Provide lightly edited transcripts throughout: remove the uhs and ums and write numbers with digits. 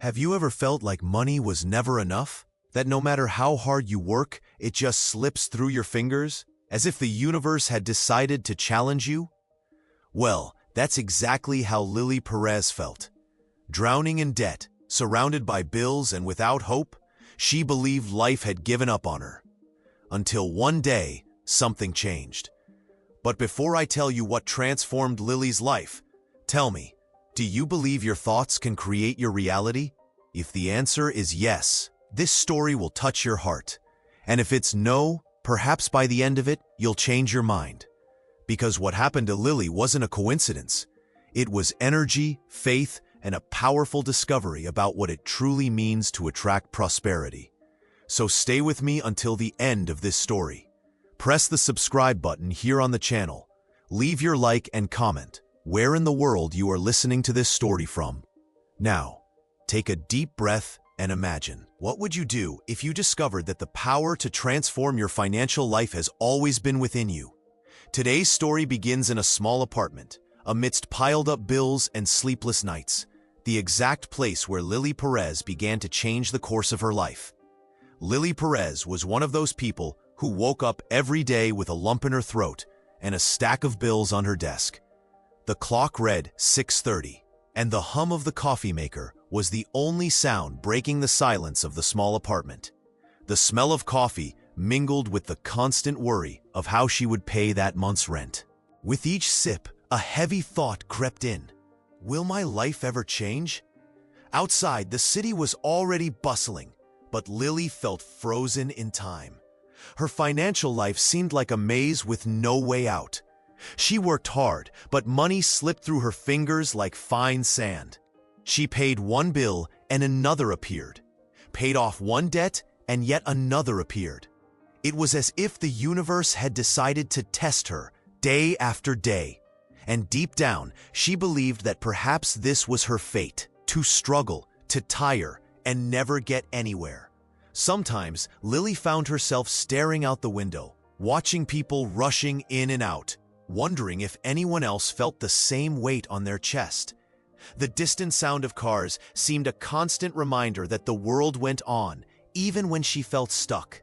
Have you ever felt like money was never enough? That no matter how hard you work, it just slips through your fingers, as if the universe had decided to challenge you? Well, that's exactly how Lily Perez felt. Drowning in debt, surrounded by bills and without hope, she believed life had given up on her. Until one day, something changed. But before I tell you what transformed Lily's life, tell me, do you believe your thoughts can create your reality? If the answer is yes, this story will touch your heart. And if it's no, perhaps by the end of it, you'll change your mind. Because what happened to Lily wasn't a coincidence. It was energy, faith, and a powerful discovery about what it truly means to attract prosperity. So stay with me until the end of this story. Press the subscribe button here on the channel. Leave your like and comment where in the world you are listening to this story from. Now, take a deep breath and imagine. What would you do if you discovered that the power to transform your financial life has always been within you? Today's story begins in a small apartment, amidst piled-up bills and sleepless nights, the exact place where Lily Perez began to change the course of her life. Lily Perez was one of those people who woke up every day with a lump in her throat and a stack of bills on her desk. The clock read 6:30, and the hum of the coffee maker was the only sound breaking the silence of the small apartment. The smell of coffee mingled with the constant worry of how she would pay that month's rent. With each sip, a heavy thought crept in. Will my life ever change? Outside, the city was already bustling, but Lily felt frozen in time. Her financial life seemed like a maze with no way out. She worked hard, but money slipped through her fingers like fine sand. She paid one bill and another appeared, paid off one debt and yet another appeared. It was as if the universe had decided to test her day after day. And deep down, she believed that perhaps this was her fate, to struggle, to tire, and never get anywhere. Sometimes, Lily found herself staring out the window, watching people rushing in and out, wondering if anyone else felt the same weight on their chest. The distant sound of cars seemed a constant reminder that the world went on, even when she felt stuck.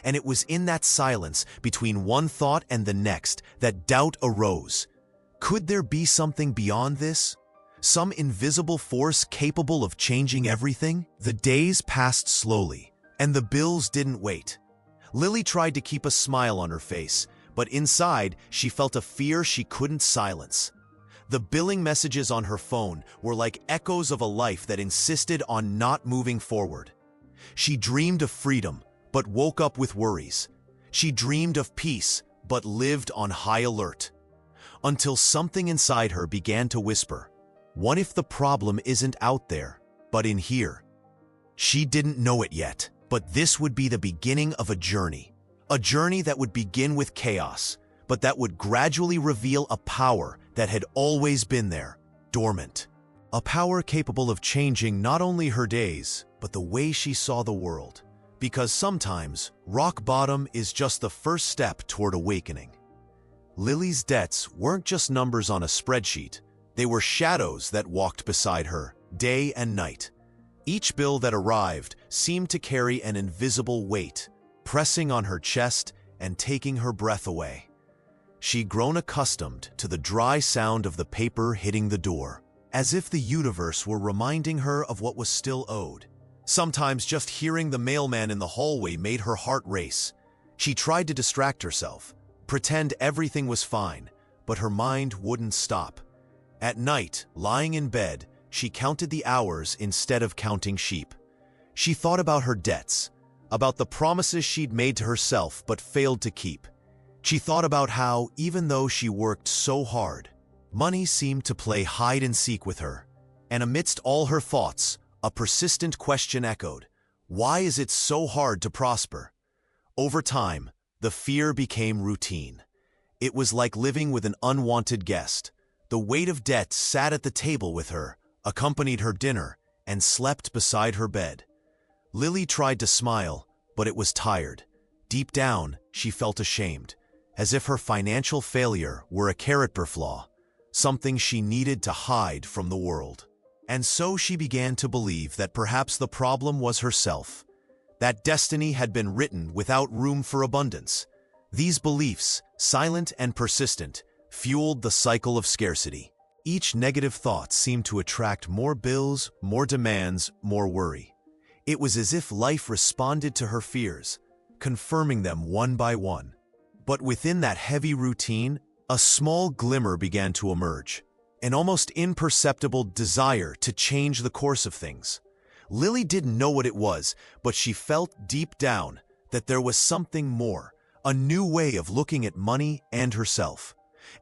And it was in that silence, between one thought and the next, that doubt arose. Could there be something beyond this? Some invisible force capable of changing everything? The days passed slowly, and the bills didn't wait. Lily tried to keep a smile on her face, but inside, she felt a fear she couldn't silence. The billing messages on her phone were like echoes of a life that insisted on not moving forward. She dreamed of freedom, but woke up with worries. She dreamed of peace, but lived on high alert. Until something inside her began to whisper, what if the problem isn't out there, but in here? She didn't know it yet, but this would be the beginning of a journey that would begin with chaos, but that would gradually reveal a power that had always been there, dormant. A power capable of changing not only her days, but the way she saw the world. Because sometimes, rock bottom is just the first step toward awakening. Lily's debts weren't just numbers on a spreadsheet. They were shadows that walked beside her, day and night. Each bill that arrived seemed to carry an invisible weight, pressing on her chest and taking her breath away. She'd grown accustomed to the dry sound of the paper hitting the door, as if the universe were reminding her of what was still owed. Sometimes just hearing the mailman in the hallway made her heart race. She tried to distract herself, pretend everything was fine, but her mind wouldn't stop. At night, lying in bed, she counted the hours instead of counting sheep. She thought about her debts, about the promises she'd made to herself but failed to keep. She thought about how, even though she worked so hard, money seemed to play hide-and-seek with her. And amidst all her thoughts, a persistent question echoed, why is it so hard to prosper? Over time, the fear became routine. It was like living with an unwanted guest. The weight of debt sat at the table with her, accompanied her dinner, and slept beside her bed. Lily tried to smile, but it was tired. Deep down, she felt ashamed, as if her financial failure were a character flaw, something she needed to hide from the world. And so she began to believe that perhaps the problem was herself, that destiny had been written without room for abundance. These beliefs, silent and persistent, fueled the cycle of scarcity. Each negative thought seemed to attract more bills, more demands, more worry. It was as if life responded to her fears, confirming them one by one. But within that heavy routine, a small glimmer began to emerge, an almost imperceptible desire to change the course of things. Lily didn't know what it was, but she felt deep down that there was something more, a new way of looking at money and herself.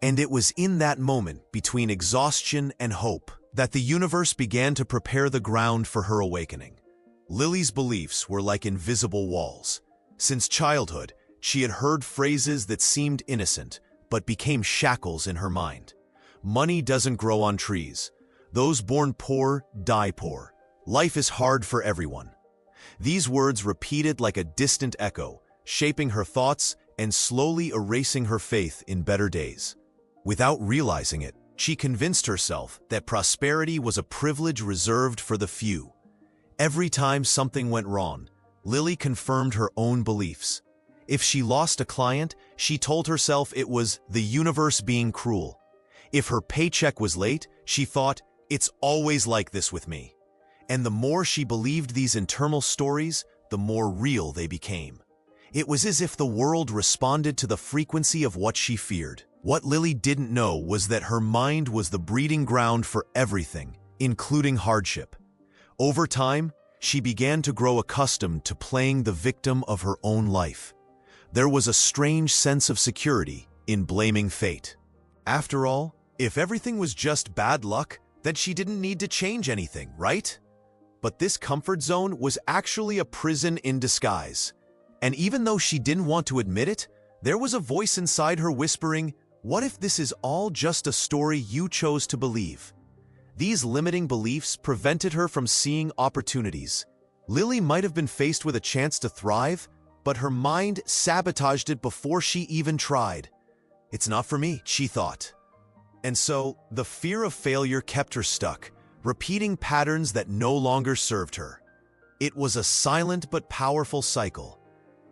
And it was in that moment, between exhaustion and hope, that the universe began to prepare the ground for her awakening. Lily's beliefs were like invisible walls. Since childhood, she had heard phrases that seemed innocent, but became shackles in her mind. Money doesn't grow on trees. Those born poor die poor. Life is hard for everyone. These words repeated like a distant echo, shaping her thoughts and slowly erasing her faith in better days. Without realizing it, she convinced herself that prosperity was a privilege reserved for the few. Every time something went wrong, Lily confirmed her own beliefs. If she lost a client, she told herself it was the universe being cruel. If her paycheck was late, she thought, "It's always like this with me." And the more she believed these internal stories, the more real they became. It was as if the world responded to the frequency of what she feared. What Lily didn't know was that her mind was the breeding ground for everything, including hardship. Over time, she began to grow accustomed to playing the victim of her own life. There was a strange sense of security in blaming fate. After all, if everything was just bad luck, then she didn't need to change anything, right? But this comfort zone was actually a prison in disguise. And even though she didn't want to admit it, there was a voice inside her whispering, "What if this is all just a story you chose to believe?" These limiting beliefs prevented her from seeing opportunities. Lily might have been faced with a chance to thrive, but her mind sabotaged it before she even tried. "It's not for me," she thought. And so, the fear of failure kept her stuck, repeating patterns that no longer served her. It was a silent but powerful cycle,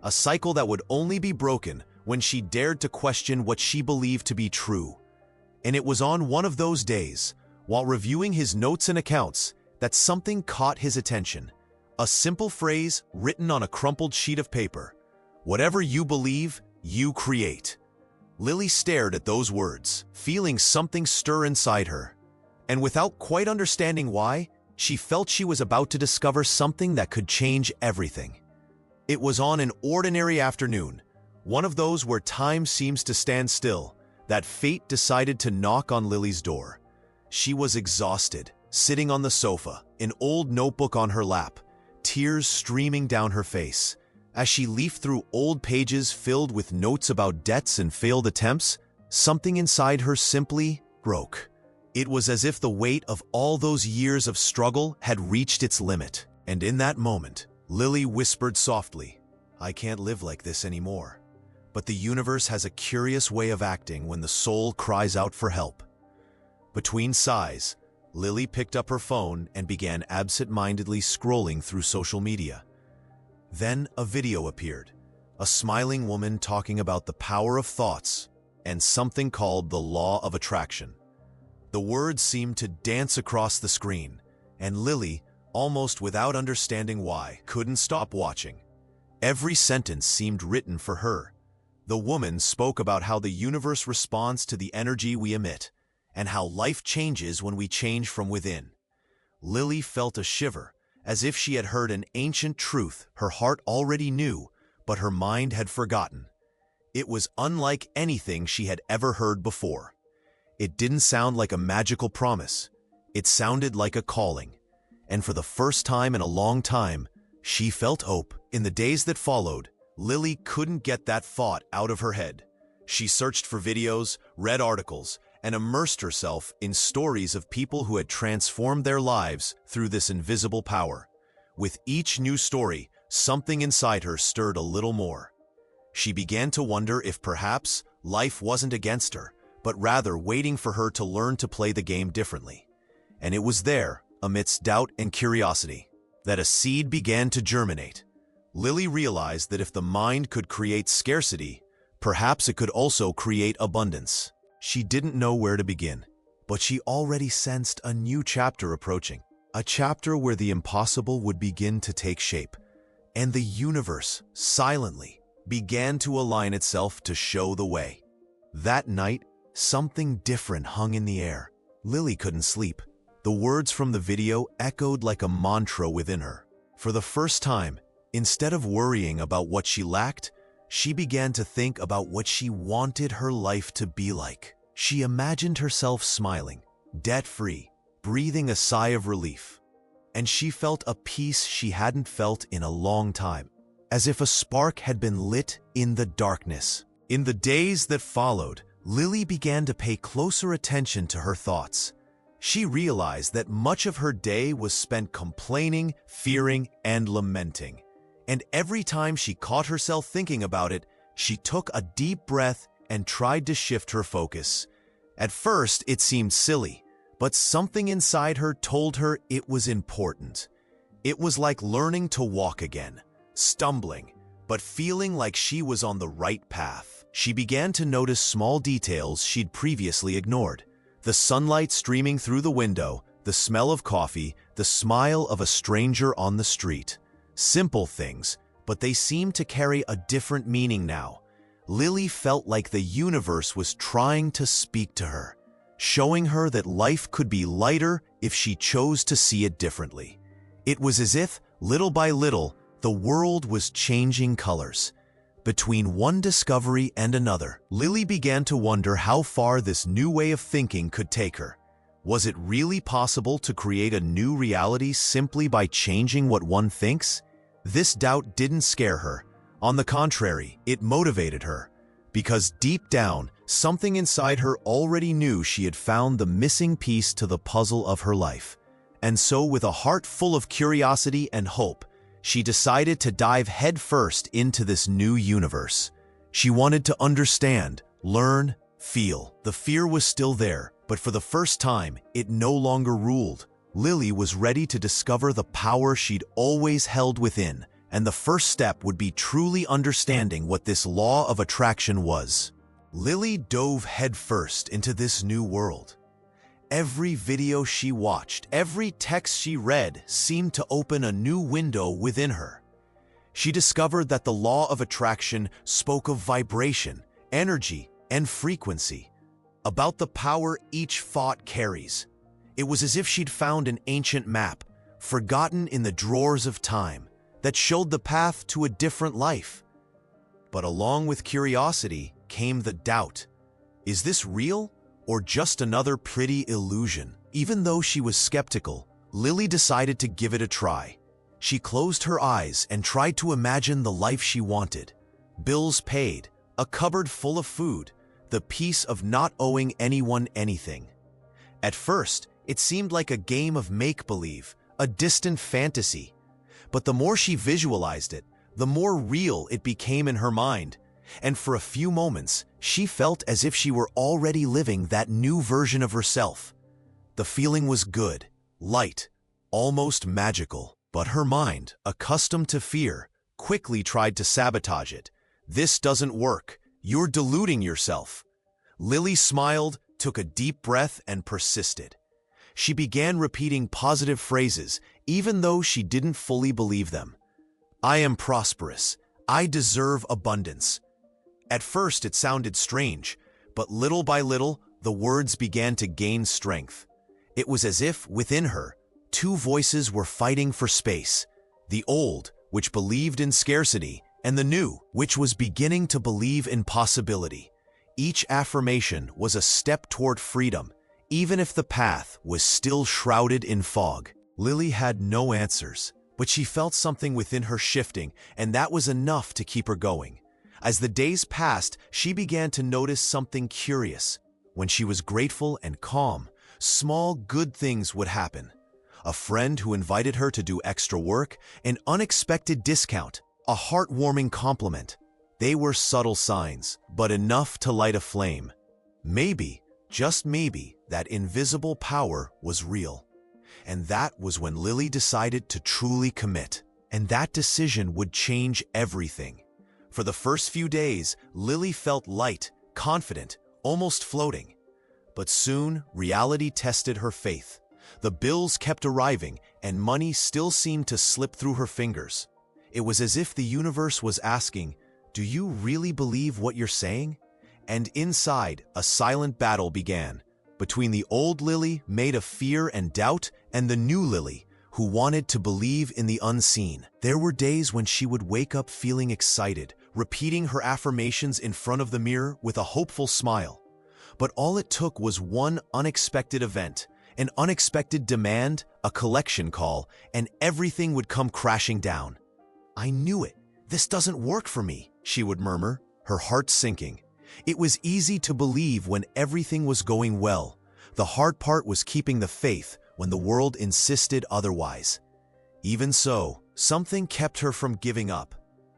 a cycle that would only be broken when she dared to question what she believed to be true. And it was on one of those days, while reviewing his notes and accounts, that something caught his attention. A simple phrase written on a crumpled sheet of paper. "Whatever you believe, you create." Lily stared at those words, feeling something stir inside her. And without quite understanding why, she felt she was about to discover something that could change everything. It was on an ordinary afternoon, one of those where time seems to stand still, that fate decided to knock on Lily's door. She was exhausted, sitting on the sofa, an old notebook on her lap, tears streaming down her face. As she leafed through old pages filled with notes about debts and failed attempts, something inside her simply broke. It was as if the weight of all those years of struggle had reached its limit. And in that moment, Lily whispered softly, "I can't live like this anymore." But the universe has a curious way of acting when the soul cries out for help. Between sighs, Lily picked up her phone and began absent-mindedly scrolling through social media. Then a video appeared, a smiling woman talking about the power of thoughts and something called the law of attraction. The words seemed to dance across the screen, and Lily, almost without understanding why, couldn't stop watching. Every sentence seemed written for her. The woman spoke about how the universe responds to the energy we emit, and how life changes when we change from within. Lily felt a shiver, as if she had heard an ancient truth her heart already knew, but her mind had forgotten. It was unlike anything she had ever heard before. It didn't sound like a magical promise. It sounded like a calling. And for the first time in a long time, she felt hope. In the days that followed, Lily couldn't get that thought out of her head. She searched for videos, read articles, and immersed herself in stories of people who had transformed their lives through this invisible power. With each new story, something inside her stirred a little more. She began to wonder if perhaps life wasn't against her, but rather waiting for her to learn to play the game differently. And it was there, amidst doubt and curiosity, that a seed began to germinate. Lily realized that if the mind could create scarcity, perhaps it could also create abundance. She didn't know where to begin, but she already sensed a new chapter approaching. A chapter where the impossible would begin to take shape, and the universe, silently, began to align itself to show the way. That night, something different hung in the air. Lily couldn't sleep. The words from the video echoed like a mantra within her. For the first time, instead of worrying about what she lacked, she began to think about what she wanted her life to be like. She imagined herself smiling, debt-free, breathing a sigh of relief. And she felt a peace she hadn't felt in a long time, as if a spark had been lit in the darkness. In the days that followed, Lily began to pay closer attention to her thoughts. She realized that much of her day was spent complaining, fearing, and lamenting. And every time she caught herself thinking about it, she took a deep breath and tried to shift her focus. At first, it seemed silly, but something inside her told her it was important. It was like learning to walk again, stumbling, but feeling like she was on the right path. She began to notice small details she'd previously ignored. The sunlight streaming through the window, the smell of coffee, the smile of a stranger on the street. Simple things, but they seemed to carry a different meaning now. Lily felt like the universe was trying to speak to her, showing her that life could be lighter if she chose to see it differently. It was as if, little by little, the world was changing colors. Between one discovery and another, Lily began to wonder how far this new way of thinking could take her. Was it really possible to create a new reality simply by changing what one thinks? This doubt didn't scare her. On the contrary, it motivated her. Because deep down, something inside her already knew she had found the missing piece to the puzzle of her life. And so, with a heart full of curiosity and hope, she decided to dive headfirst into this new universe. She wanted to understand, learn, feel. The fear was still there, but for the first time, it no longer ruled. Lily was ready to discover the power she'd always held within, and the first step would be truly understanding what this law of attraction was. Lily dove headfirst into this new world. Every video she watched, every text she read seemed to open a new window within her. She discovered that the law of attraction spoke of vibration, energy, and frequency, about the power each thought carries. It was as if she'd found an ancient map, forgotten in the drawers of time, that showed the path to a different life. But along with curiosity came the doubt. Is this real? Or just another pretty illusion? Even though she was skeptical, Lily decided to give it a try. She closed her eyes and tried to imagine the life she wanted. Bills paid, a cupboard full of food, the peace of not owing anyone anything. At first, it seemed like a game of make-believe, a distant fantasy. But the more she visualized it, the more real it became in her mind. And for a few moments, she felt as if she were already living that new version of herself. The feeling was good, light, almost magical. But her mind, accustomed to fear, quickly tried to sabotage it. This doesn't work. You're deluding yourself. Lily smiled, took a deep breath, and persisted. She began repeating positive phrases, even though she didn't fully believe them. I am prosperous. I deserve abundance. At first, it sounded strange, but little by little, the words began to gain strength. It was as if, within her, two voices were fighting for space. The old, which believed in scarcity, and the new, which was beginning to believe in possibility. Each affirmation was a step toward freedom, even if the path was still shrouded in fog. Lily had no answers, but she felt something within her shifting, and that was enough to keep her going. As the days passed, she began to notice something curious. When she was grateful and calm, small good things would happen. A friend who invited her to do extra work, an unexpected discount, a heartwarming compliment. They were subtle signs, but enough to light a flame. Maybe, just maybe, that invisible power was real. And that was when Lily decided to truly commit. And that decision would change everything. For the first few days, Lily felt light, confident, almost floating. But soon, reality tested her faith. The bills kept arriving, and money still seemed to slip through her fingers. It was as if the universe was asking, "Do you really believe what you're saying?" And inside, a silent battle began, between the old Lily, made of fear and doubt, and the new Lily, who wanted to believe in the unseen. There were days when she would wake up feeling excited, repeating her affirmations in front of the mirror with a hopeful smile. But all it took was one unexpected event, an unexpected demand, a collection call, and everything would come crashing down. "I knew it. This doesn't work for me," she would murmur, her heart sinking. It was easy to believe when everything was going well. The hard part was keeping the faith when the world insisted otherwise. Even so, something kept her from giving up.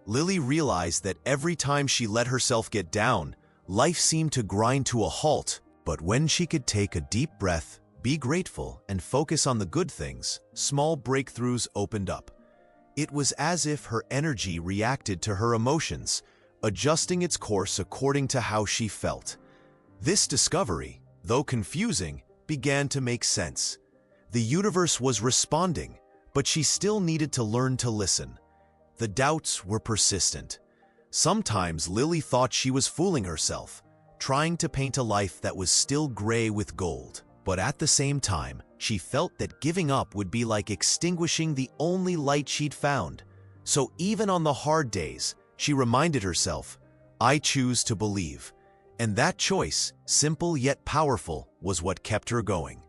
Lily realized that every time she let herself get down, life seemed to grind to a halt. But when she could take a deep breath, be grateful, and focus on the good things, small breakthroughs opened up. It was as if her energy reacted to her emotions, adjusting its course according to how she felt. This discovery, though confusing, began to make sense. The universe was responding, but she still needed to learn to listen. The doubts were persistent. Sometimes Lily thought she was fooling herself, trying to paint a life that was still gray with gold. But at the same time, she felt that giving up would be like extinguishing the only light she'd found. So even on the hard days, she reminded herself, "I choose to believe." And that choice, simple yet powerful, was what kept her going.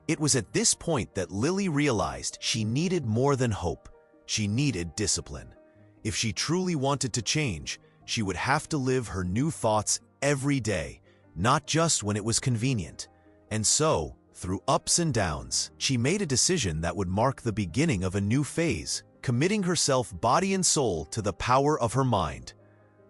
It was at this point that Lily realized she needed more than hope. She needed discipline. If she truly wanted to change, she would have to live her new thoughts every day, not just when it was convenient. And so, through ups and downs, she made a decision that would mark the beginning of a new phase, committing herself body and soul to the power of her mind.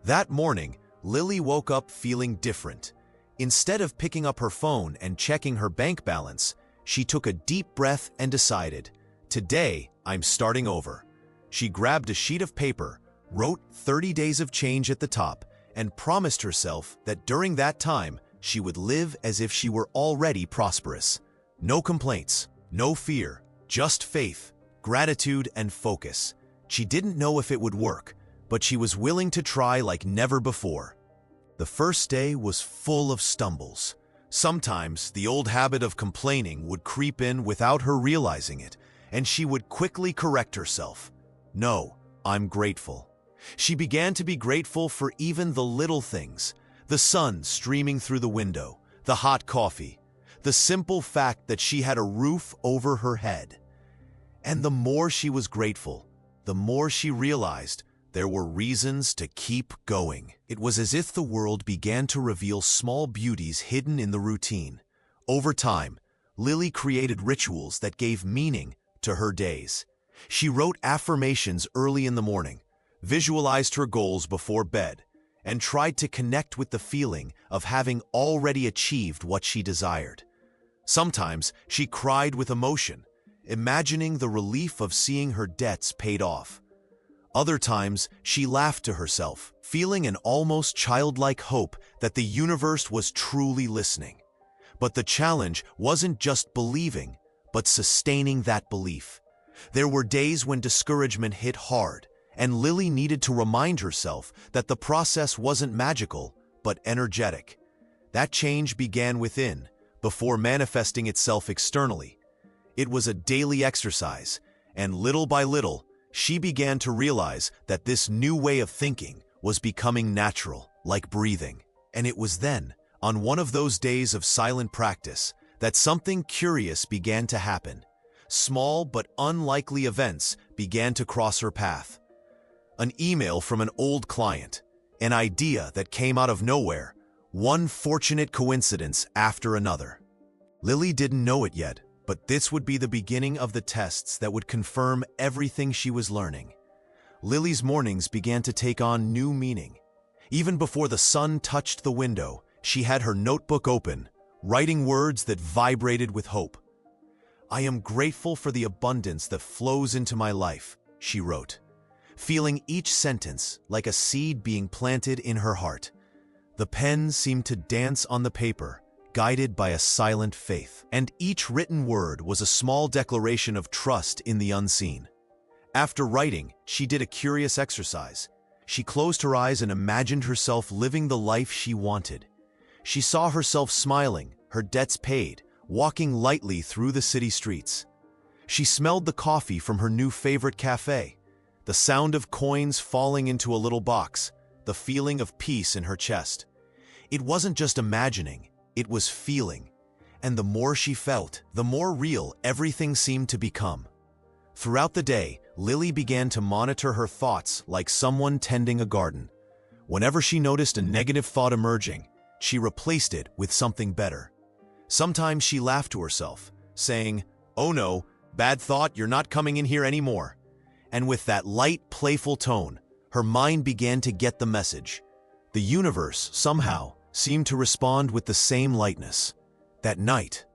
That morning, Lily woke up feeling different. Instead of picking up her phone and checking her bank balance, she took a deep breath and decided, "Today, I'm starting over." She grabbed a sheet of paper, wrote 30 days of change at the top, and promised herself that during that time, she would live as if she were already prosperous. No complaints, no fear, just faith, gratitude, and focus. She didn't know if it would work, but she was willing to try like never before. The first day was full of stumbles. Sometimes the old habit of complaining would creep in without her realizing it, and she would quickly correct herself. "No, I'm grateful." She began to be grateful for even the little things: the sun streaming through the window, the hot coffee, the simple fact that she had a roof over her head. And the more she was grateful, the more she realized there were reasons to keep going. It was as if the world began to reveal small beauties hidden in the routine. Over time, Lily created rituals that gave meaning to her days. She wrote affirmations early in the morning, visualized her goals before bed, and tried to connect with the feeling of having already achieved what she desired. Sometimes she cried with emotion, imagining the relief of seeing her debts paid off. Other times, she laughed to herself, feeling an almost childlike hope that the universe was truly listening. But the challenge wasn't just believing, but sustaining that belief. There were days when discouragement hit hard, and Lily needed to remind herself that the process wasn't magical, but energetic. That change began within, before manifesting itself externally. It was a daily exercise, and little by little, she began to realize that this new way of thinking was becoming natural, like breathing. And it was then, on one of those days of silent practice, that something curious began to happen. Small but unlikely events began to cross her path. An email from an old client, an idea that came out of nowhere, one fortunate coincidence after another. Lily didn't know it yet, but this would be the beginning of the tests that would confirm everything she was learning. Lily's mornings began to take on new meaning. Even before the sun touched the window, she had her notebook open, writing words that vibrated with hope. "I am grateful for the abundance that flows into my life," she wrote, feeling each sentence like a seed being planted in her heart. The pen seemed to dance on the paper, guided by a silent faith, and each written word was a small declaration of trust in the unseen. After writing, she did a curious exercise. She closed her eyes and imagined herself living the life she wanted. She saw herself smiling, her debts paid, walking lightly through the city streets. She smelled the coffee from her new favorite cafe, the sound of coins falling into a little box, the feeling of peace in her chest. It wasn't just imagining, it was feeling. And the more she felt, the more real everything seemed to become. Throughout the day, Lily began to monitor her thoughts like someone tending a garden. Whenever she noticed a negative thought emerging, she replaced it with something better. Sometimes she laughed to herself, saying, "Oh no, bad thought, you're not coming in here anymore." And with that light, playful tone, her mind began to get the message. The universe, somehow, seemed to respond with the same lightness. That night,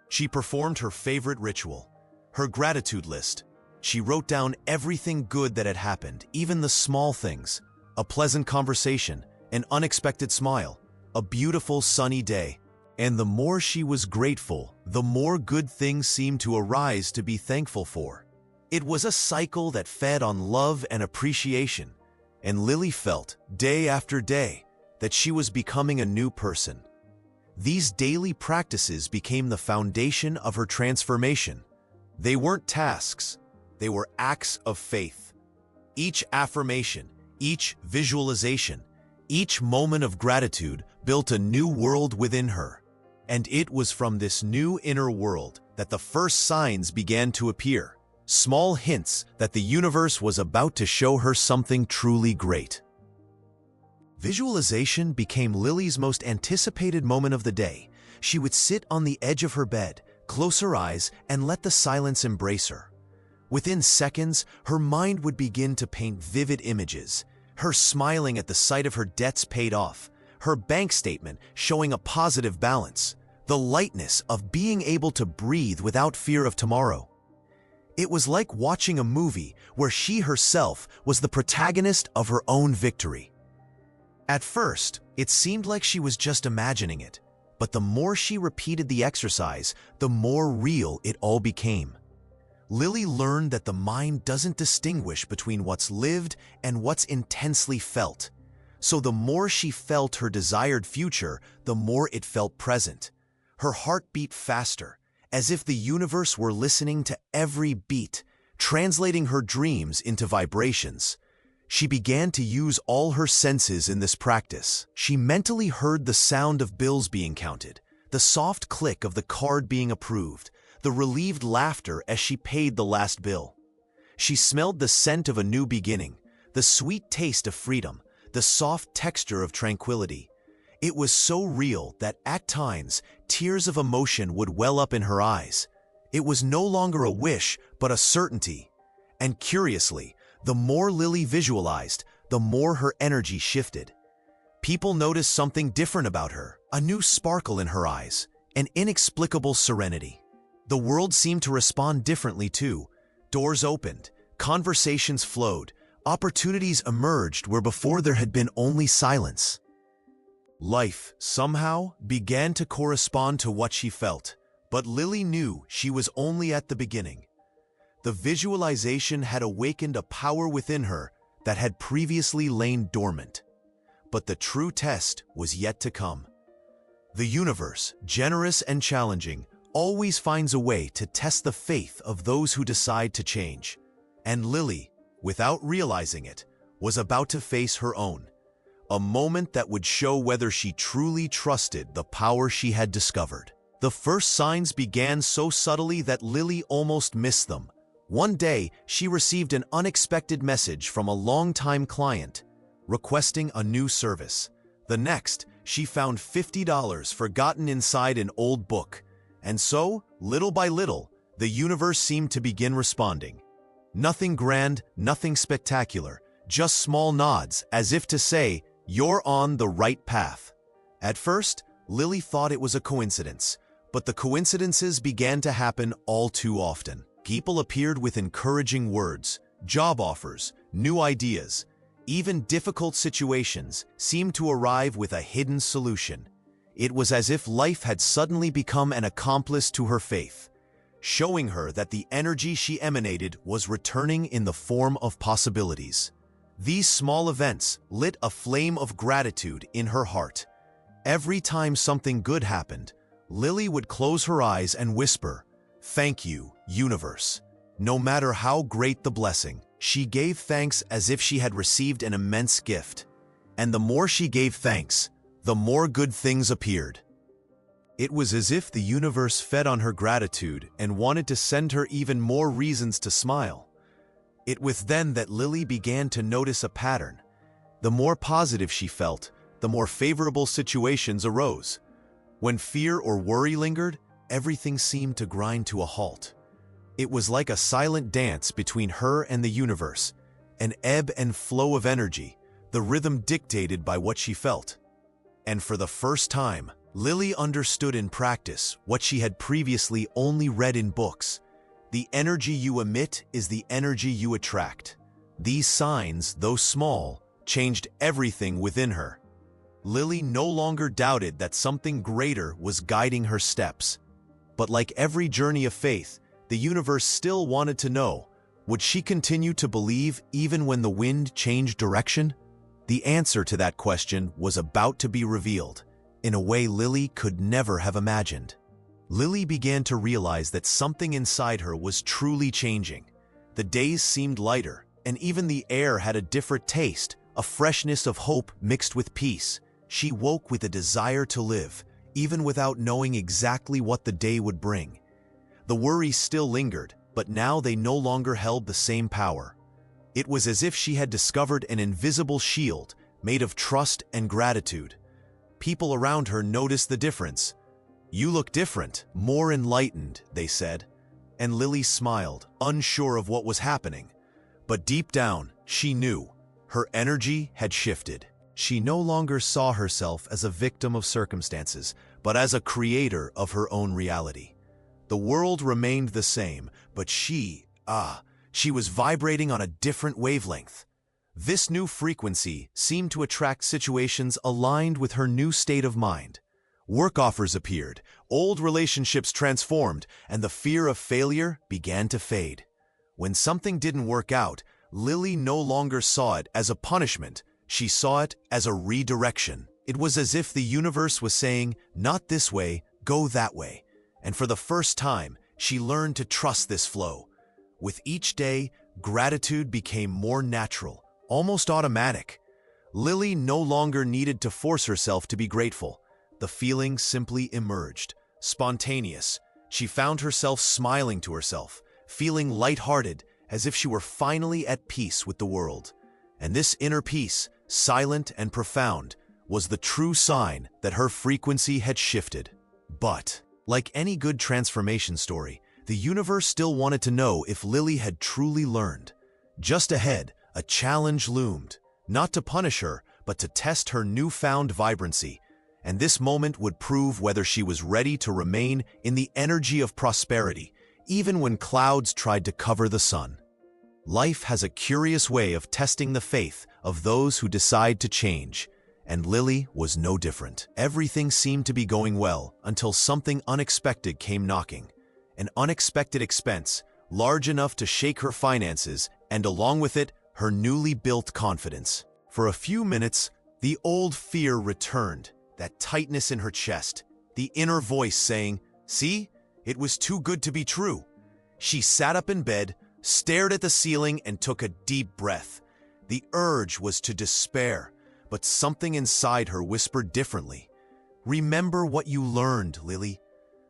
she performed her favorite ritual, her gratitude list. She wrote down everything good that had happened, even the small things: a pleasant conversation, an unexpected smile, a beautiful sunny day. And the more she was grateful, the more good things seemed to arise to be thankful for. It was a cycle that fed on love and appreciation, and Lily felt, day after day, that she was becoming a new person. These daily practices became the foundation of her transformation. They weren't tasks, they were acts of faith. Each affirmation, each visualization, each moment of gratitude built a new world within her. And it was from this new inner world that the first signs began to appear, small hints that the universe was about to show her something truly great. Visualization became Lily's most anticipated moment of the day. She would sit on the edge of her bed, close her eyes, and let the silence embrace her. Within seconds, her mind would begin to paint vivid images, her smiling at the sight of her debts paid off, her bank statement showing a positive balance, the lightness of being able to breathe without fear of tomorrow. It was like watching a movie where she herself was the protagonist of her own victory. At first, it seemed like she was just imagining it, but the more she repeated the exercise, the more real it all became. Lily learned that the mind doesn't distinguish between what's lived and what's intensely felt. So the more she felt her desired future, the more it felt present. Her heart beat faster, as if the universe were listening to every beat, translating her dreams into vibrations. She began to use all her senses in this practice. She mentally heard the sound of bills being counted, the soft click of the card being approved, the relieved laughter as she paid the last bill. She smelled the scent of a new beginning, the sweet taste of freedom, the soft texture of tranquility. It was so real that at times, tears of emotion would well up in her eyes. It was no longer a wish, but a certainty. And curiously, the more Lily visualized, the more her energy shifted. People noticed something different about her, a new sparkle in her eyes, an inexplicable serenity. The world seemed to respond differently too. Doors opened, conversations flowed, opportunities emerged where before there had been only silence. Life, somehow, began to correspond to what she felt, but Lily knew she was only at the beginning. The visualization had awakened a power within her that had previously lain dormant. But the true test was yet to come. The universe, generous and challenging, always finds a way to test the faith of those who decide to change. And Lily, without realizing it, was about to face her own. A moment that would show whether she truly trusted the power she had discovered. The first signs began so subtly that Lily almost missed them. One day, she received an unexpected message from a longtime client, requesting a new service. The next, she found $50 forgotten inside an old book. And so, little by little, the universe seemed to begin responding. Nothing grand, nothing spectacular, just small nods, as if to say, "You're on the right path." At first, Lily thought it was a coincidence, But the coincidences began to happen all too often. People appeared with encouraging words, job offers, new ideas. Even difficult situations seemed to arrive with a hidden solution. It was as if life had suddenly become an accomplice to her faith, showing her that the energy she emanated was returning in the form of possibilities. These small events lit a flame of gratitude in her heart. Every time something good happened, Lily would close her eyes and whisper, "Thank you, universe." No matter how great the blessing, she gave thanks as if she had received an immense gift. And the more she gave thanks, the more good things appeared. It was as if the universe fed on her gratitude and wanted to send her even more reasons to smile. It was then that Lily began to notice a pattern. The more positive she felt, the more favorable situations arose. When fear or worry lingered, everything seemed to grind to a halt. It was like a silent dance between her and the universe, an ebb and flow of energy, the rhythm dictated by what she felt. And for the first time, Lily understood in practice what she had previously only read in books. The energy you emit is the energy you attract. These signs, though small, changed everything within her. Lily no longer doubted that something greater was guiding her steps. But like every journey of faith, the universe still wanted to know, would she continue to believe even when the wind changed direction? The answer to that question was about to be revealed, in a way Lily could never have imagined. Lily began to realize that something inside her was truly changing. The days seemed lighter, and even the air had a different taste, a freshness of hope mixed with peace. She woke with a desire to live, even without knowing exactly what the day would bring. The worries still lingered, but now they no longer held the same power. It was as if she had discovered an invisible shield made of trust and gratitude. People around her noticed the difference. "You look different, more enlightened," they said. And Lily smiled, unsure of what was happening. But deep down, she knew. Her energy had shifted. She no longer saw herself as a victim of circumstances, but as a creator of her own reality. The world remained the same, but she was vibrating on a different wavelength. This new frequency seemed to attract situations aligned with her new state of mind. Work offers appeared, old relationships transformed, and the fear of failure began to fade. When something didn't work out, Lily no longer saw it as a punishment. She saw it as a redirection. It was as if the universe was saying, "Not this way, go that way." And for the first time, she learned to trust this flow. With each day, gratitude became more natural, almost automatic. Lily no longer needed to force herself to be grateful. The feeling simply emerged, spontaneous. She found herself smiling to herself, feeling lighthearted, as if she were finally at peace with the world. And this inner peace, silent and profound, was the true sign that her frequency had shifted. But, like any good transformation story, the universe still wanted to know if Lily had truly learned. Just ahead, a challenge loomed, not to punish her, but to test her newfound vibrancy. And this moment would prove whether she was ready to remain in the energy of prosperity, even when clouds tried to cover the sun. Life has a curious way of testing the faith of those who decide to change, and Lily was no different. Everything seemed to be going well until something unexpected came knocking. An unexpected expense, large enough to shake her finances, and along with it, her newly built confidence. For a few minutes, the old fear returned, that tightness in her chest, the inner voice saying, "See, it was too good to be true." She sat up in bed, stared at the ceiling, and took a deep breath. The urge was to despair, but something inside her whispered differently. "Remember what you learned, Lily."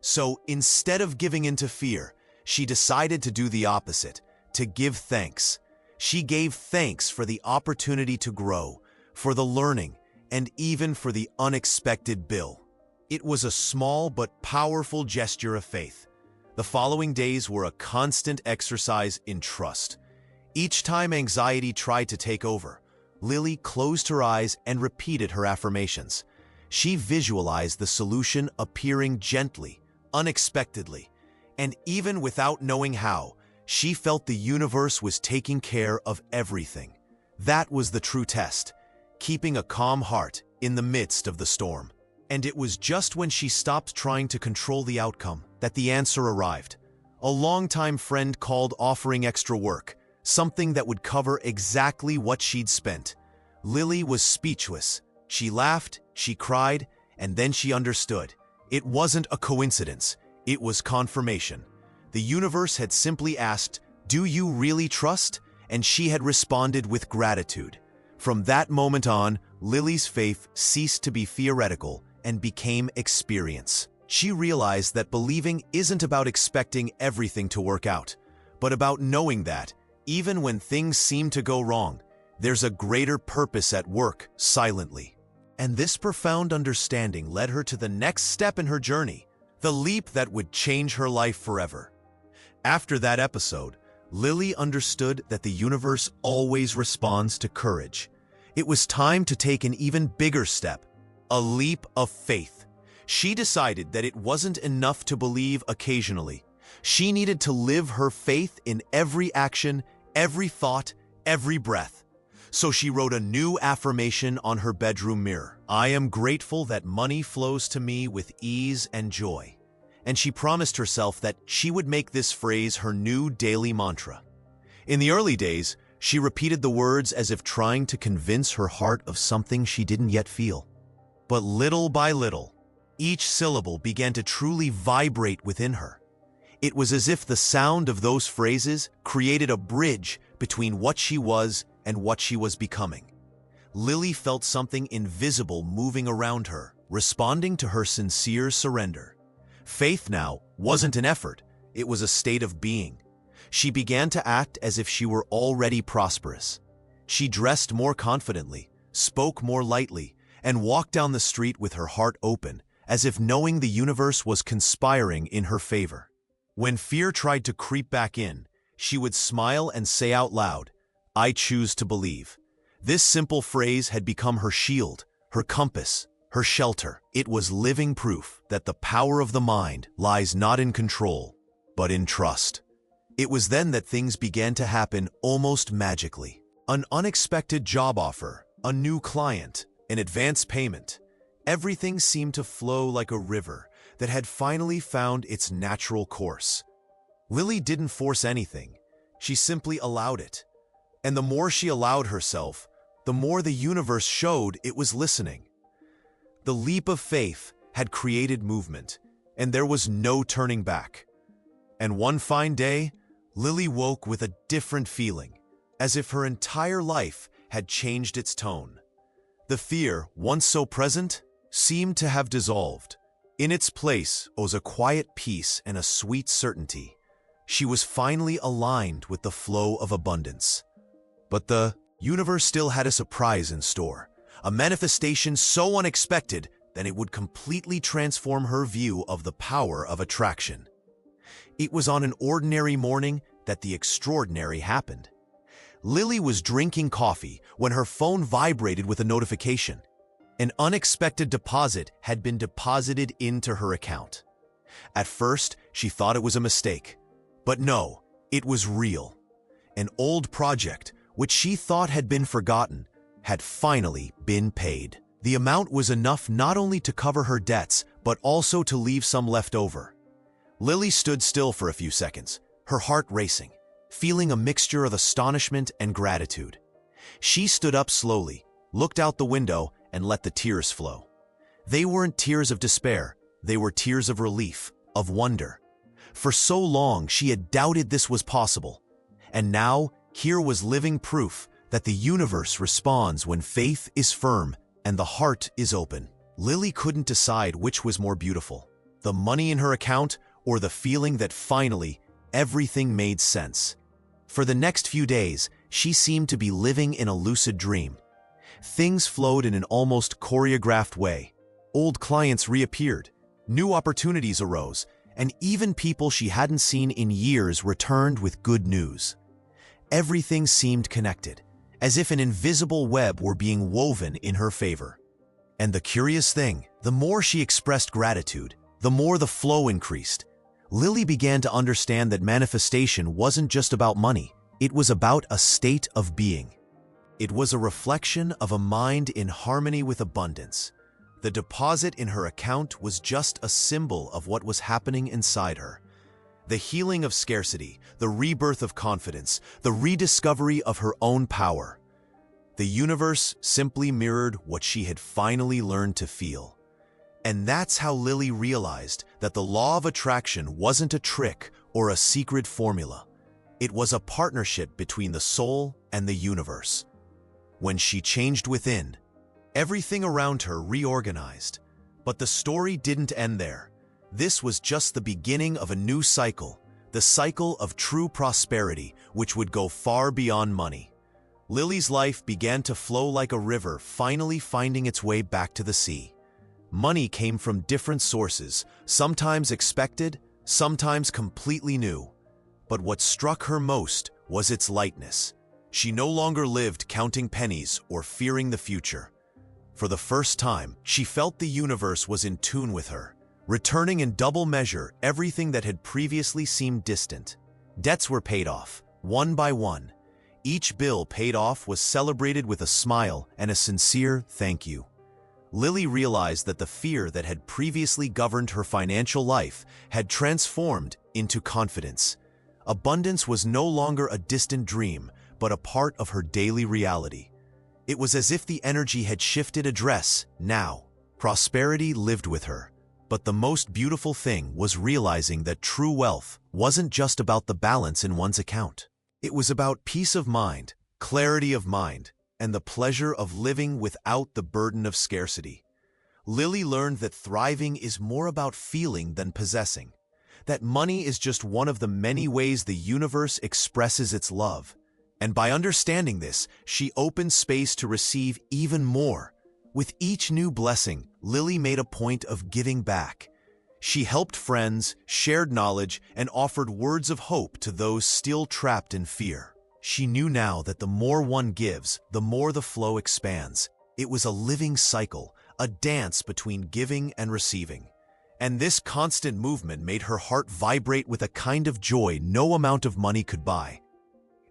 So instead of giving in to fear, she decided to do the opposite, to give thanks. She gave thanks for the opportunity to grow, for the learning, and even for the unexpected bill. It was a small but powerful gesture of faith. The following days were a constant exercise in trust. Each time anxiety tried to take over, Lily closed her eyes and repeated her affirmations. She visualized the solution appearing gently, unexpectedly. And even without knowing how, she felt the universe was taking care of everything. That was the true test, keeping a calm heart in the midst of the storm. And it was just when she stopped trying to control the outcome that the answer arrived. A longtime friend called offering extra work, something that would cover exactly what she'd spent. Lily was speechless. She laughed, she cried, and then she understood. It wasn't a coincidence. It was confirmation. The universe had simply asked, "Do you really trust?" And she had responded with gratitude. From that moment on, Lily's faith ceased to be theoretical and became experience. She realized that believing isn't about expecting everything to work out, but about knowing that, even when things seem to go wrong, there's a greater purpose at work silently. And this profound understanding led her to the next step in her journey, the leap that would change her life forever. After that episode, Lily understood that the universe always responds to courage. It was time to take an even bigger step, a leap of faith. She decided that it wasn't enough to believe occasionally. She needed to live her faith in every action, every thought, every breath. So she wrote a new affirmation on her bedroom mirror. "I am grateful that money flows to me with ease and joy." And she promised herself that she would make this phrase her new daily mantra. In the early days, she repeated the words as if trying to convince her heart of something she didn't yet feel. But little by little, each syllable began to truly vibrate within her. It was as if the sound of those phrases created a bridge between what she was and what she was becoming. Lily felt something invisible moving around her, responding to her sincere surrender. Faith now wasn't an effort, it was a state of being. She began to act as if she were already prosperous. She dressed more confidently, spoke more lightly, and walked down the street with her heart open, as if knowing the universe was conspiring in her favor. When fear tried to creep back in, she would smile and say out loud, "I choose to believe." This simple phrase had become her shield, her compass, her shelter. It was living proof that the power of the mind lies not in control, but in trust. It was then that things began to happen almost magically. An unexpected job offer, a new client, an advance payment. Everything seemed to flow like a river that had finally found its natural course. Lily didn't force anything. She simply allowed it. And the more she allowed herself, the more the universe showed it was listening. The leap of faith had created movement, and there was no turning back. And one fine day, Lily woke with a different feeling, as if her entire life had changed its tone. The fear, once so present, seemed to have dissolved. In its place was a quiet peace and a sweet certainty. She was finally aligned with the flow of abundance. But the universe still had a surprise in store, a manifestation so unexpected that it would completely transform her view of the power of attraction. It was on an ordinary morning that the extraordinary happened. Lily was drinking coffee when her phone vibrated with a notification. An unexpected deposit had been deposited into her account. At first, she thought it was a mistake. But no, it was real. An old project, which she thought had been forgotten, had finally been paid. The amount was enough not only to cover her debts, but also to leave some left over. Lily stood still for a few seconds, her heart racing, feeling a mixture of astonishment and gratitude. She stood up slowly, looked out the window, and let the tears flow. They weren't tears of despair, they were tears of relief, of wonder. For so long, she had doubted this was possible. And now, here was living proof that the universe responds when faith is firm and the heart is open. Lily couldn't decide which was more beautiful, the money in her account or the feeling that finally everything made sense. For the next few days, she seemed to be living in a lucid dream. Things flowed in an almost choreographed way. Old clients reappeared, new opportunities arose, and even people she hadn't seen in years returned with good news. Everything seemed connected, as if an invisible web were being woven in her favor. And the curious thing, the more she expressed gratitude, the more the flow increased. Lily began to understand that manifestation wasn't just about money, it was about a state of being. It was a reflection of a mind in harmony with abundance. The deposit in her account was just a symbol of what was happening inside her. The healing of scarcity, the rebirth of confidence, the rediscovery of her own power. The universe simply mirrored what she had finally learned to feel. And that's how Lily realized that the law of attraction wasn't a trick or a secret formula. It was a partnership between the soul and the universe. When she changed within, everything around her reorganized. But the story didn't end there. This was just the beginning of a new cycle, the cycle of true prosperity, which would go far beyond money. Lily's life began to flow like a river, finally finding its way back to the sea. Money came from different sources, sometimes expected, sometimes completely new. But what struck her most was its lightness. She no longer lived counting pennies or fearing the future. For the first time, she felt the universe was in tune with her, returning in double measure everything that had previously seemed distant. Debts were paid off, one by one. Each bill paid off was celebrated with a smile and a sincere thank you. Lily realized that the fear that had previously governed her financial life had transformed into confidence. Abundance was no longer a distant dream, but a part of her daily reality. It was as if the energy had shifted address. Now, prosperity lived with her. But the most beautiful thing was realizing that true wealth wasn't just about the balance in one's account. It was about peace of mind, clarity of mind, and the pleasure of living without the burden of scarcity. Lily learned that thriving is more about feeling than possessing, that money is just one of the many ways the universe expresses its love. And by understanding this, she opened space to receive even more. With each new blessing, Lily made a point of giving back. She helped friends, shared knowledge, and offered words of hope to those still trapped in fear. She knew now that the more one gives, the more the flow expands. It was a living cycle, a dance between giving and receiving. And this constant movement made her heart vibrate with a kind of joy no amount of money could buy.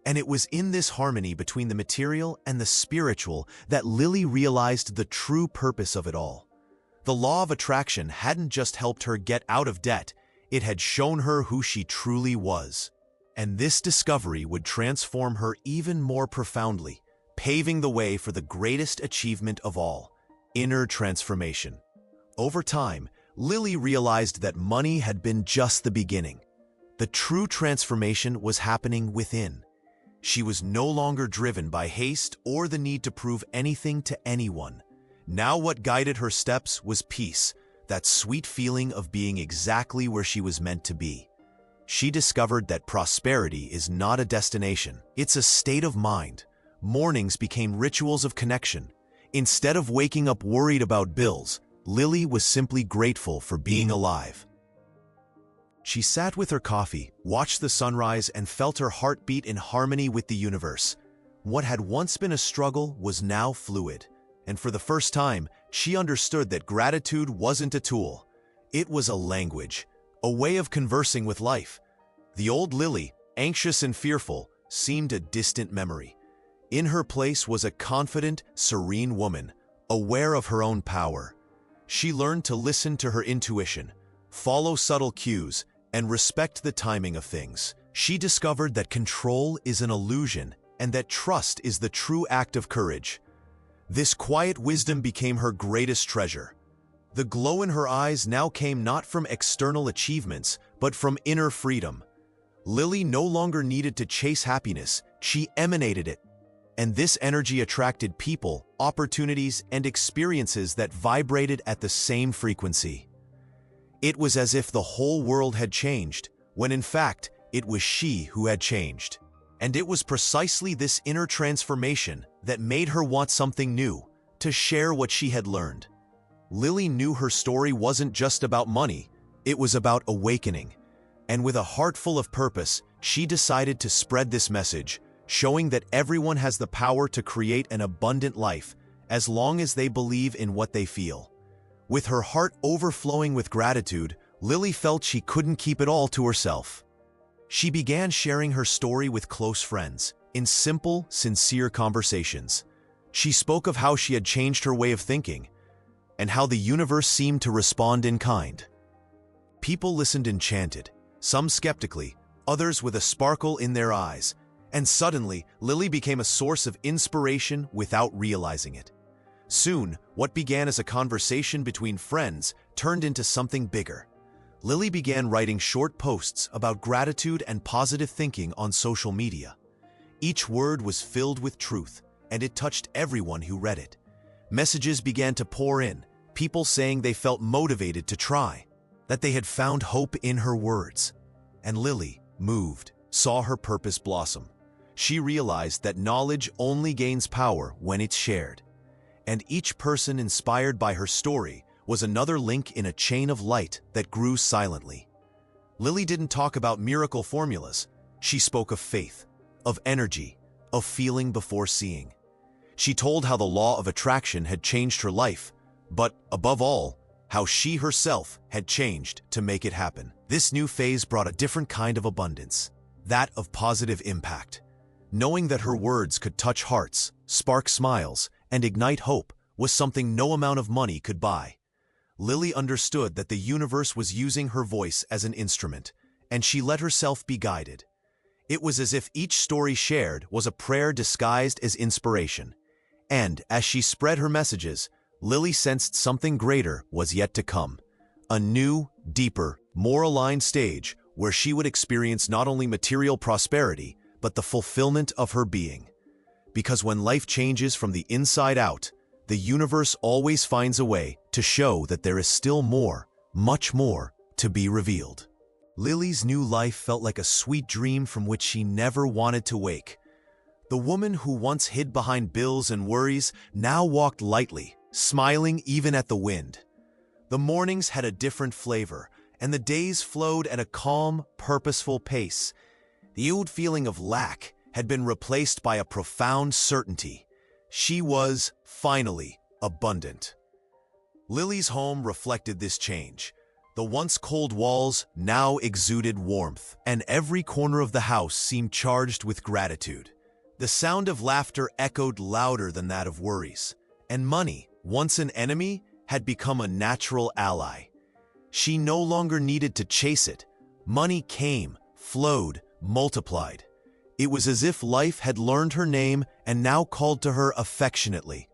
And it was in this harmony between the material and the spiritual that Lily realized the true purpose of it all. The law of attraction hadn't just helped her get out of debt, it had shown her who she truly was. And this discovery would transform her even more profoundly, paving the way for the greatest achievement of all, inner transformation. Over time, Lily realized that money had been just the beginning. The true transformation was happening within. She was no longer driven by haste or the need to prove anything to anyone. Now what guided her steps was peace, that sweet feeling of being exactly where she was meant to be. She discovered that prosperity is not a destination, it's a state of mind. Mornings became rituals of connection. Instead of waking up worried about bills, Lily was simply grateful for being alive. She sat with her coffee, watched the sunrise, and felt her heart beat in harmony with the universe. What had once been a struggle was now fluid. And for the first time, she understood that gratitude wasn't a tool. It was a language, a way of conversing with life. The old Lily, anxious and fearful, seemed a distant memory. In her place was a confident, serene woman, aware of her own power. She learned to listen to her intuition, follow subtle cues, and respect the timing of things. She discovered that control is an illusion and that trust is the true act of courage. This quiet wisdom became her greatest treasure. The glow in her eyes now came not from external achievements, but from inner freedom. Lily no longer needed to chase happiness, she emanated it. And this energy attracted people, opportunities, and experiences that vibrated at the same frequency. It was as if the whole world had changed, when in fact, it was she who had changed. And it was precisely this inner transformation that made her want something new, to share what she had learned. Lily knew her story wasn't just about money, it was about awakening. And with a heart full of purpose, she decided to spread this message, showing that everyone has the power to create an abundant life, as long as they believe in what they feel. With her heart overflowing with gratitude, Lily felt she couldn't keep it all to herself. She began sharing her story with close friends, in simple, sincere conversations. She spoke of how she had changed her way of thinking, and how the universe seemed to respond in kind. People listened enchanted, some skeptically, others with a sparkle in their eyes, and suddenly Lily became a source of inspiration without realizing it. Soon, what began as a conversation between friends turned into something bigger. Lily began writing short posts about gratitude and positive thinking on social media. Each word was filled with truth, and it touched everyone who read it. Messages began to pour in, people saying they felt motivated to try, that they had found hope in her words. And Lily, moved, saw her purpose blossom. She realized that knowledge only gains power when it's shared. And each person inspired by her story was another link in a chain of light that grew silently. Lily didn't talk about miracle formulas. She spoke of faith, of energy, of feeling before seeing. She told how the law of attraction had changed her life, but above all, how she herself had changed to make it happen. This new phase brought a different kind of abundance, that of positive impact. Knowing that her words could touch hearts, spark smiles, and ignite hope was something no amount of money could buy. Lily understood that the universe was using her voice as an instrument, and she let herself be guided. It was as if each story shared was a prayer disguised as inspiration. And as she spread her messages, Lily sensed something greater was yet to come. A new, deeper, more aligned stage where she would experience not only material prosperity, but the fulfillment of her being. Because when life changes from the inside out, the universe always finds a way to show that there is still more, much more, to be revealed. Lily's new life felt like a sweet dream from which she never wanted to wake. The woman who once hid behind bills and worries now walked lightly, smiling even at the wind. The mornings had a different flavor, and the days flowed at a calm, purposeful pace. The old feeling of lack had been replaced by a profound certainty. She was, finally, abundant. Lily's home reflected this change. The once cold walls now exuded warmth, and every corner of the house seemed charged with gratitude. The sound of laughter echoed louder than that of worries, and money, once an enemy, had become a natural ally. She no longer needed to chase it. Money came, flowed, multiplied. It was as if life had learned her name and now called to her affectionately.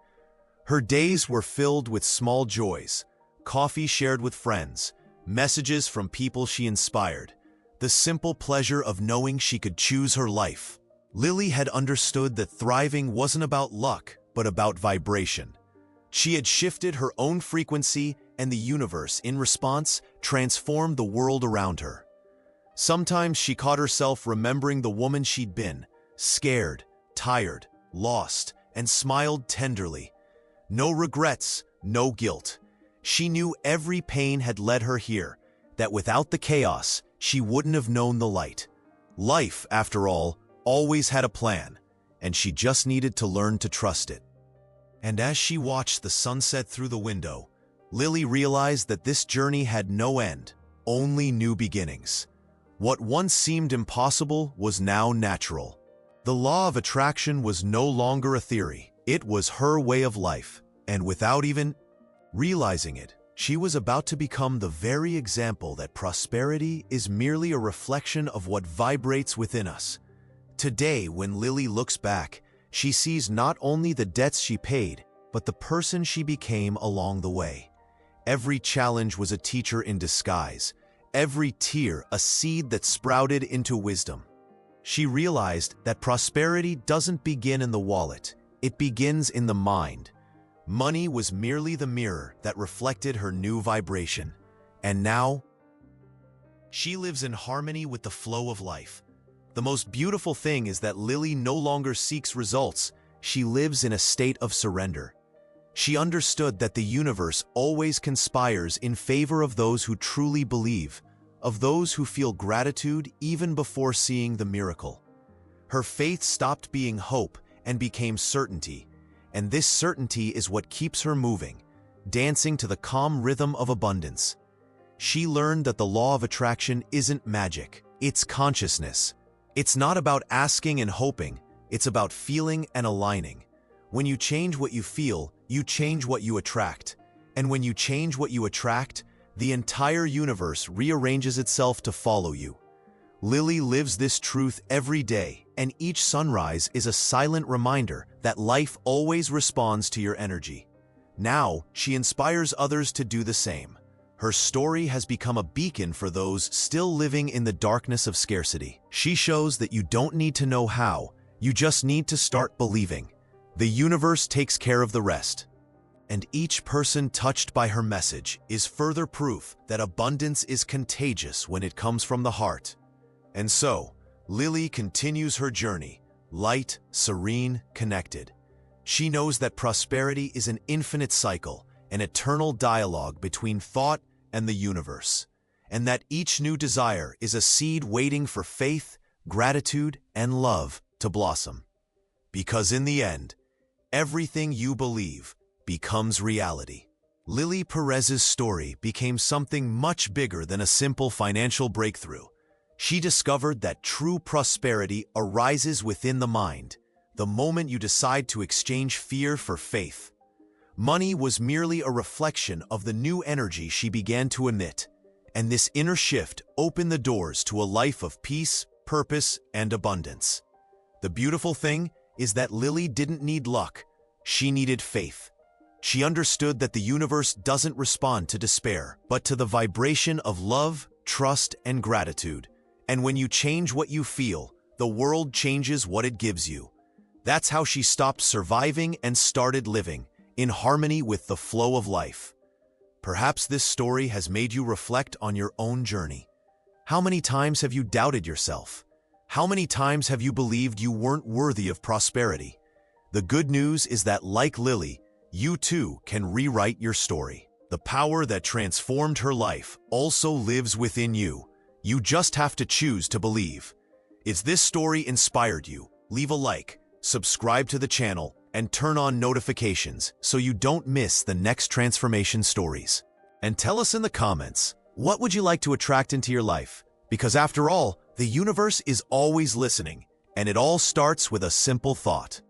Her days were filled with small joys, coffee shared with friends, messages from people she inspired, the simple pleasure of knowing she could choose her life. Lily had understood that thriving wasn't about luck, but about vibration. She had shifted her own frequency, and the universe, in response, transformed the world around her. Sometimes she caught herself remembering the woman she'd been, scared, tired, lost, and smiled tenderly. No regrets, no guilt. She knew every pain had led her here, that without the chaos, she wouldn't have known the light. Life, after all, always had a plan, and she just needed to learn to trust it. And as she watched the sunset through the window, Lily realized that this journey had no end, only new beginnings. What once seemed impossible was now natural. The law of attraction was no longer a theory. It was her way of life, and without even realizing it, she was about to become the very example that prosperity is merely a reflection of what vibrates within us. Today, when Lily looks back, she sees not only the debts she paid, but the person she became along the way. Every challenge was a teacher in disguise, every tear a seed that sprouted into wisdom. She realized that prosperity doesn't begin in the wallet, it begins in the mind. Money was merely the mirror that reflected her new vibration. And now, she lives in harmony with the flow of life. The most beautiful thing is that Lily no longer seeks results, she lives in a state of surrender. She understood that the universe always conspires in favor of those who truly believe, of those who feel gratitude even before seeing the miracle. Her faith stopped being hope and became certainty, and this certainty is what keeps her moving, dancing to the calm rhythm of abundance. She learned that the law of attraction isn't magic, it's consciousness. It's not about asking and hoping, it's about feeling and aligning. When you change what you feel, you change what you attract. And when you change what you attract, the entire universe rearranges itself to follow you. Lily lives this truth every day, and each sunrise is a silent reminder that life always responds to your energy. Now, she inspires others to do the same. Her story has become a beacon for those still living in the darkness of scarcity. She shows that you don't need to know how, you just need to start believing. The universe takes care of the rest. And each person touched by her message is further proof that abundance is contagious when it comes from the heart. And so, Lily continues her journey, light, serene, connected. She knows that prosperity is an infinite cycle, an eternal dialogue between thought and the universe, and that each new desire is a seed waiting for faith, gratitude, and love to blossom. Because in the end, everything you believe becomes reality. Lily Perez's story became something much bigger than a simple financial breakthrough. She discovered that true prosperity arises within the mind, the moment you decide to exchange fear for faith. Money was merely a reflection of the new energy she began to emit, and this inner shift opened the doors to a life of peace, purpose, and abundance. The beautiful thing is that Lily didn't need luck, she needed faith. She understood that the universe doesn't respond to despair, but to the vibration of love, trust, and gratitude. And when you change what you feel, the world changes what it gives you. That's how she stopped surviving and started living, in harmony with the flow of life. Perhaps this story has made you reflect on your own journey. How many times have you doubted yourself? How many times have you believed you weren't worthy of prosperity? The good news is that, like Lily, you too can rewrite your story. The power that transformed her life also lives within you. You just have to choose to believe. If this story inspired you, leave a like, subscribe to the channel, and turn on notifications so you don't miss the next transformation stories. And tell us in the comments, what would you like to attract into your life? Because after all, the universe is always listening, and it all starts with a simple thought.